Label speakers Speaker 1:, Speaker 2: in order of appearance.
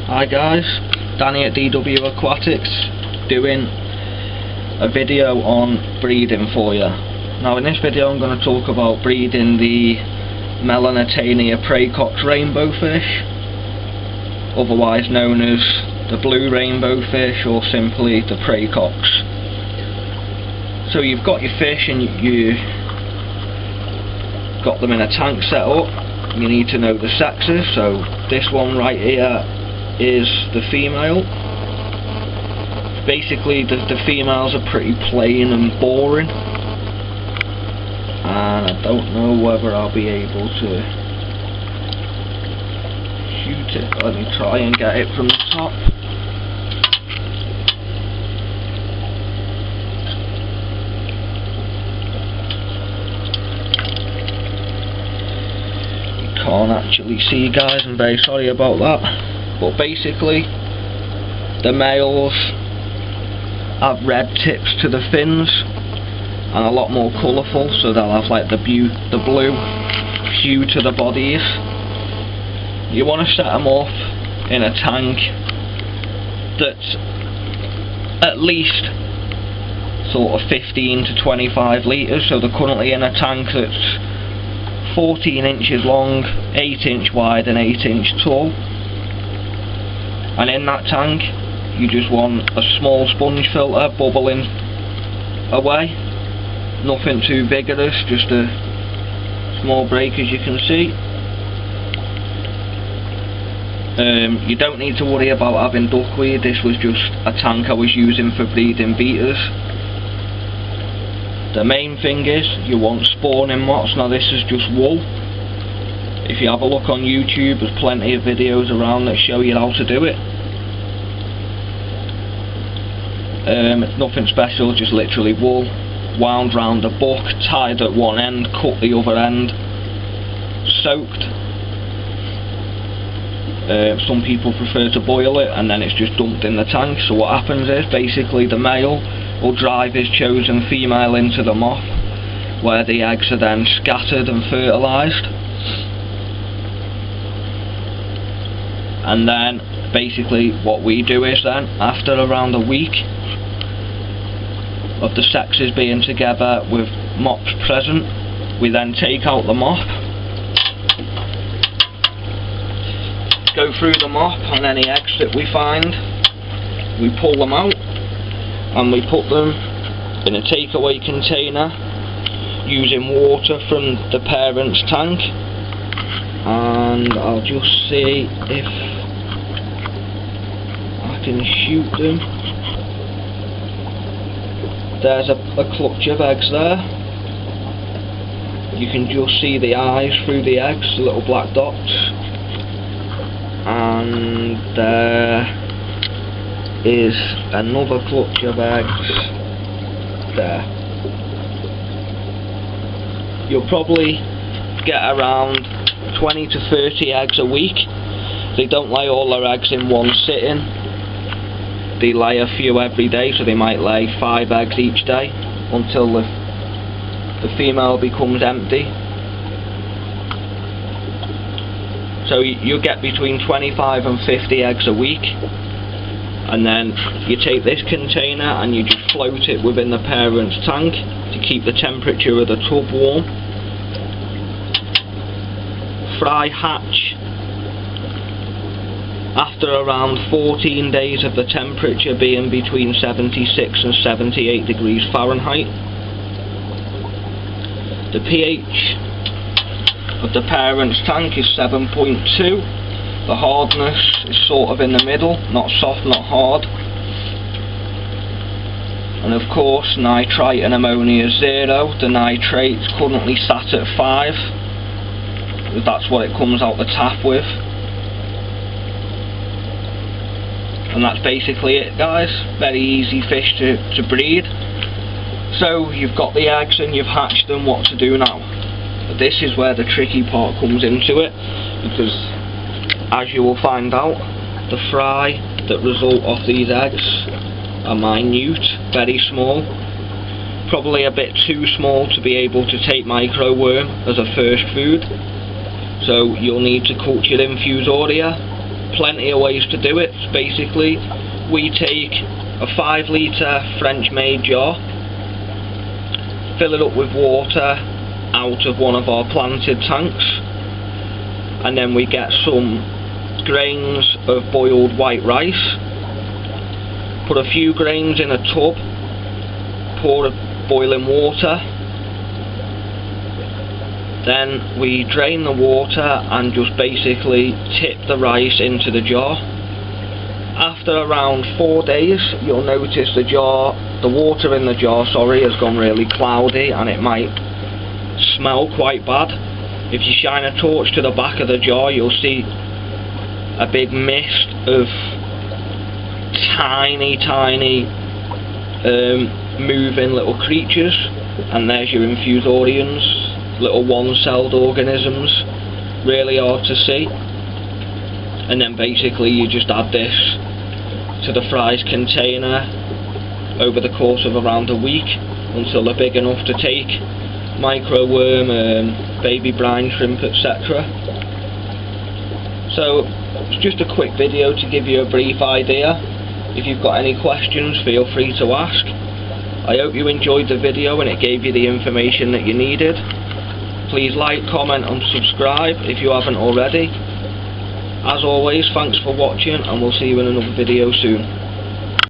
Speaker 1: Hi guys, Danny at DW Aquatics doing a video on breeding for you. Now in this video I'm going to talk about breeding the Melanotaenia Praecox rainbow fish, otherwise known as the blue rainbow fish or simply the Praecox. So you've got your fish and you got them in a tank set up. You need to know the sexes, so this one right here is the female. Basically the females are pretty plain and boring, and I don't know whether I'll be able to shoot it. Let me try and get it from the top. You can't actually see, guys, I'm very sorry about that. But basically, the males have red tips to the fins and a lot more colourful, so they'll have like the blue hue to the bodies. You want to set them off in a tank that's at least sort of 15 to 25 litres, so they're currently in a tank that's 14 inches long, 8 inch wide and 8 inch tall. And in that tank, you just want a small sponge filter bubbling away. Nothing too vigorous, just a small break, as you can see. You don't need to worry about having duckweed. This was just a tank I was using for breeding beaters. The main thing is you want spawning moths. Now this is just wool. If you have a look on YouTube, there's plenty of videos around that show you how to do it. It's nothing special, just literally wool wound round a book, tied at one end, cut the other end, soaked. Some people prefer to boil it and then it's just dumped in the tank. So what happens is basically the male will drive his chosen female into the moth, where the eggs are then scattered and fertilised. And then basically what we do is then, after around a week of the sexes being together with moths present, we then take out the mop, go through the mop on any eggs that we find, we pull them out and we put them in a takeaway container using water from the parent's tank. And I'll just see if I can shoot them. There's a clutch of eggs there. You can just see the eyes through the eggs, the little black dots. And there is another clutch of eggs there. You'll probably get around 20 to 30 eggs a week. They don't lay all their eggs in one sitting. They lay a few every day, so they might lay 5 eggs each day until the female becomes empty. So you get between 25 and 50 eggs a week, and then you take this container and you just float it within the parent's tank to keep the temperature of the tub warm. Fry hatch after around 14 days of the temperature being between 76 and 78 degrees Fahrenheit. The pH of the parent's tank is 7.2. The hardness is sort of in the middle, not soft, not hard. And of course nitrite and ammonia is 0. The nitrate's currently sat at 5. That's what it comes out the tap with. And that's basically it, guys. Very easy fish to breed. So you've got the eggs and you've hatched them. What to do now? But this is where the tricky part comes into it, because as you will find out, the fry that result off these eggs are minute, very small. Probably a bit too small to be able to take microworm as a first food. So you'll need to culture infusoria plenty of ways to do it. Basically, we take a 5 litre French made jar, fill it up with water out of one of our planted tanks, and then we get some grains of boiled white rice, put a few grains in a tub, pour boiling water, then we drain the water and just basically tip the rice into the jar. After around 4 days, you'll notice the water in the jar, has gone really cloudy, and it might smell quite bad. If you shine a torch to the back of the jar, you'll see a big mist of tiny moving little creatures, and there's your infusorians, little one-celled organisms, really hard to see. And then basically you just add this to the fries container over the course of around a week until they're big enough to take microworm, baby brine shrimp, etc. So it's just a quick video to give you a brief idea. If you've got any questions, feel free to ask. I hope you enjoyed the video and it gave you the information that you needed. Please like, comment and subscribe if you haven't already. As always, thanks for watching, and we'll see you in another video soon.